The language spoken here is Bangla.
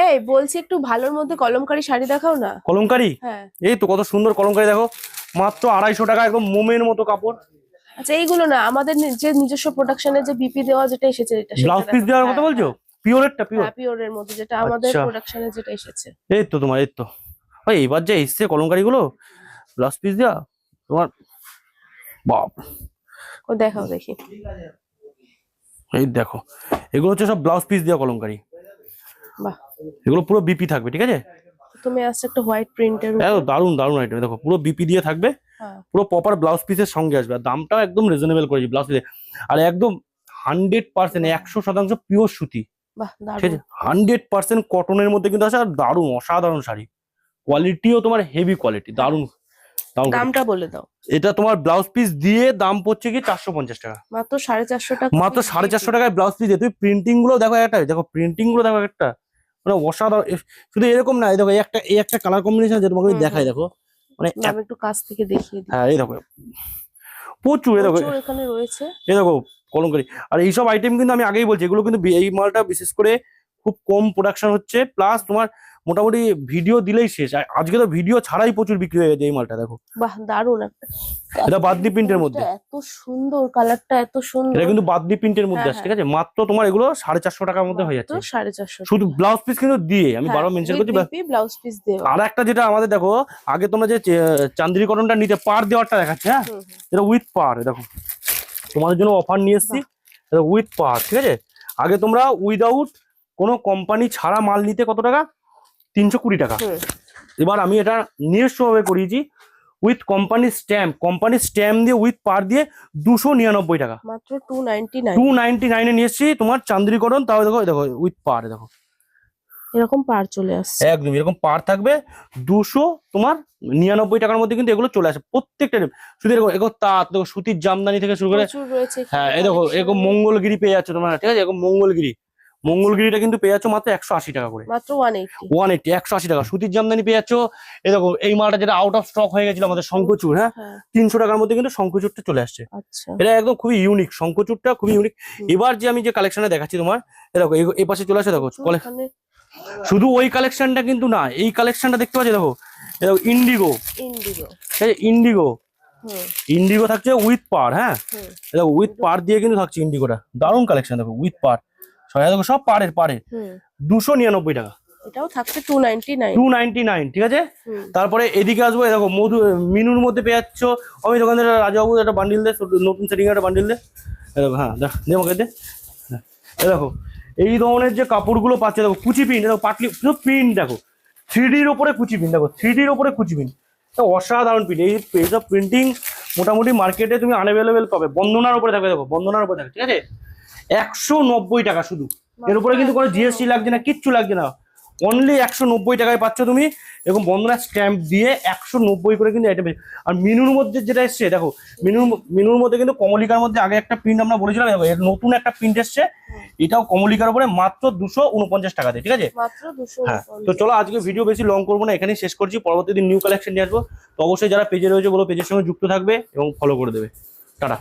এই বলছি একটু ভালোর মধ্যে কলমকারী শাড়ি দেখাও না। কলমকারী, হ্যাঁ এই তো কত সুন্দর কলমকারী দেখো, মাত্র 250 টাকা, একদম মোমের মতো কাপড়। আচ্ছা, এইগুলো না, আমাদের যে নিজস্ব প্রোডাকশনের যে বিপি দেওয়া যেটা এসেছে, এটা সেটা ব্লাউজ পিস দেখো। দেওয়ার কথা হ্যাঁ বলছো? হ্যাঁ পিওরেরটা, পিওর। হ্যাঁ, পিওরের মধ্যে যেটা আমাদের আচ্ছা, প্রোডাকশনে যেটা এসেছে। এই তো তোমার, এই তো ওই এবার যে এসছে কলমকারী গুলো ব্লাউজ পিস দেওয়া তোমার, বাপ, ও দেখাও দেখি। এই দেখো, এগুলো হচ্ছে সব ব্লাউজ পিস দেওয়া কলমকারী। বাহ, এগুলো পুরো বিপি থাকবে, ঠিক আছে? তুমি আসছে একটা হোয়াইট প্রিন্টের এত উপর। দারুণ দারুণ আইটেম, দেখো পুরো বিপি দিয়ে থাকবে, হ্যাঁ পুরো প্রপার ব্লাউজ পিসের সঙ্গে আসবে, আর দামটাও একদম রিজনেবল করেছি ব্লাউজ পিসে। আর একদম 100%, 100% পিওর সুতি, বাহ, ঠিক দারুণ। আছে? 100% কটনের মধ্যে কিন্তু আছে, আর দারুণ অসাধারণ শাড়ি, কোয়ালিটিও তোমার হেভি কোয়ালিটি, হ্যাঁ, দারুণ দারুণ quality। দামটা বলে দাও। এটা তোমার ব্লাউজ পিস দিয়ে দাম পড়ছে কি 450 টাকা, মাত্র 450 টাকা। মাত্র 450 টাকায় ব্লাউজ পিস দিয়ে। তুমি প্রিন্টিং গুলো দেখো, একটা দেখো প্রিন্টিং গুলো দেখো একটা, মানে অসাধারণ। শুধু এরকম না, এই দেখো এই একটা কালার কম্বিনেশন আছে, তোমাকে আমি হুম দেখাই হুম, দেখো, মানে আমি একটু কাছ থেকে দেখিয়ে দিই। হ্যাঁ এই দেখো প্রচুর, এই দেখো, প্রচুর এখানে রয়েছে। এই দেখো কলমকারী। আর এইসব আইটেম কিন্তু আমি আগেই বলছি, এগুলো কিন্তু এই মালটা বিশেষ করে খুব কম প্রোডাকশন হচ্ছে, প্লাস তোমার মোটামুটি ভিডিও দিলেই শেষ। আর আজকে তো ভিডিও ছাড়াই প্রচুর বিক্রি হয়ে গেছে এই মালটা, দেখো বাহ, দারুণ একটা। এটা বাদনি প্রিন্টের কালারটা মধ্যে, এত সুন্দর, কালারটা এত সুন্দর। এটা কিন্তু বাদনি প্রিন্টের মধ্যে হ্যাঁ আছে, হ্যাঁ, ঠিক আছে? মাত্র তোমার এগুলো 450 টাকার মধ্যে হয়ে মাত্র যাচ্ছে, 450 শুধু টাকা। ব্লাউজ পিস কিন্তু দিয়ে, আমি হ্যাঁ, বারবার মেনশন উইথ করছি। বিপি ব্লাউজ পিস দেওয়া। আর একটা যেটা আমাদের দেখো, আগে তোমরা যে চান্দ্রি কটনটা নিতে পার দেওয়ারটা দেখাচ্ছে, হ্যাঁ হুম হুম, এটা উইথ পার, দেখো তোমাদের জন্য অফার নিয়ে এসেছি, বাহ। এটা উইথ পার, ঠিক আছে? আগে তোমরা উইদাউট কোনো কোম্পানি ছাড়া মাল নিতে কত টাকা, 320 টাকা। হুম, এবার আমি এটা নিজস্ব ভাবে করিয়েছি, উইথ কোম্পানি স্ট্যাম্প দিয়ে উইথ পার দিয়ে 299 টাকা, মাত্র 299। 299-এ নিয়ে এসেছি তোমার চান্দ্রি কটন, তাও দেখো দেখো উইথ পার, দেখো এরকম পার চলে আসছে। একদম এরকম পার থাকবে 299 টাকার মধ্যে, কিন্তু এগুলো চলে আসে প্রত্যেকটা item। শুধু এরকম এরকম তাঁত দেখো, সুতির জামদানি থেকে শুরু করে, প্রচুর রয়েছে হ্যাঁ এখানে এই দেখো এরকম কালেকশন। মঙ্গলগিরি পেয়ে যাচ্ছ তোমরা, ঠিক আছে? এরকম মঙ্গলগিরিটা কিন্তু পেয়ে যাচ্ছ মাত্র 180 টাকা করে, মাত্র 180। 180 টাকা। সুতির জামদানি পেয়ে যাচ্ছ। এই দেখো এই মালটা যেটা আউট অফ স্টক হয়ে গেছিল আমাদের, শঙ্খচূড়, হ্যাঁ হ্যাঁ, 300 টাকার মধ্যে কিন্তু শঙ্খচূড়টা চলে আসছে। আচ্ছা। এটা একদম খুবই ইউনিক, শঙ্খচূড়টা খুবই ইউনিক। হুম, এবার যে আমি যে কালেকশনে দেখাচ্ছি তোমার, এই দেখো এই পাশে চলে আসে, দেখো প্রচুর এখানে। শুধু ওই কালেকশনটা কিন্তু না, এই কালেকশনটা দেখতে পাচ্ছি, দেখো এই দেখো ইন্ডিগো, ইন্ডিগো। ঠিক আছে? ইন্ডিগো, হুম ইন্ডিগো থাকছে উইথ পার, হ্যাঁ হুম, এই দেখো উইথ পার দিয়ে কিন্তু থাকছে ইন্ডিগোটা, দারুণ কালেকশন, দেখো উইথ পার, দেখো সব পারে হুম, 299 টাকা, এটাও থাকছে 299। 299, ঠিক আছে? হুম, তারপরে এদিকে আসবো, এই দেখো মিনুর মধ্যে পেয়ে যাচ্ছ। আমি দোকানদার রাজাবাবু একটা বান্ডিল দে, নতুন সেটিং একটা বান্ডিল দে, এই দেখো, হ্যাঁ দে আমাকে দে, হ্যাঁ, এই দেখো এই ধরনের যে কাপড়গুলো পাচ্ছে, দেখো কুচি প্রিন্ট, দেখো পাটলি শুধু প্রিন্ট, দেখো 3Dর ওপরে কুচি প্রিন্ট, দেখো 3Dর ওপরে কুচি প্রিন্ট, অসাধারণ প্রিন্ট। এইসব প্রিন্টিং মোটামুটি মার্কেটে তুমি আনঅ্যাভেলেবেল পাবে। বন্দনার উপরে থাকবে, দেখো বন্দনার উপরে থাকবে, ঠিক আছে? 190 টাকা শুধু, এর উপরে কিন্তু কোনো জিএসটি লাগছে না, কিচ্ছু লাগছে না, অনলি 190 টাকায় পাচ্ছ তুমি। এরকম বন্ধনা স্ট্যাম্প দিয়ে 190 করে কিন্তু এটা। আর মিনুর মধ্যে যেটা এসছে, দেখো মিনুর মধ্যে কিন্তু কমলিকার মধ্যে আগে একটা প্রিন্ট আমরা বলেছিলাম, দেখো এর নতুন একটা প্রিন্ট এসছে, এটাও কমলিকার উপরে মাত্র 249 টাকা দিয়ে, ঠিক আছে? মাত্র হ্যাঁ, 249। তো চলো আজকে ভিডিও বেশি লং করবো না, এখানেই শেষ করছি। পরবর্তী দিন নিউ কালেকশন নিয়ে আসবো। তো অবশ্যই যারা পেজে রয়েছে বলো পেজের সঙ্গে যুক্ত থাকবে এবং ফলো করে দেবে। টাটা।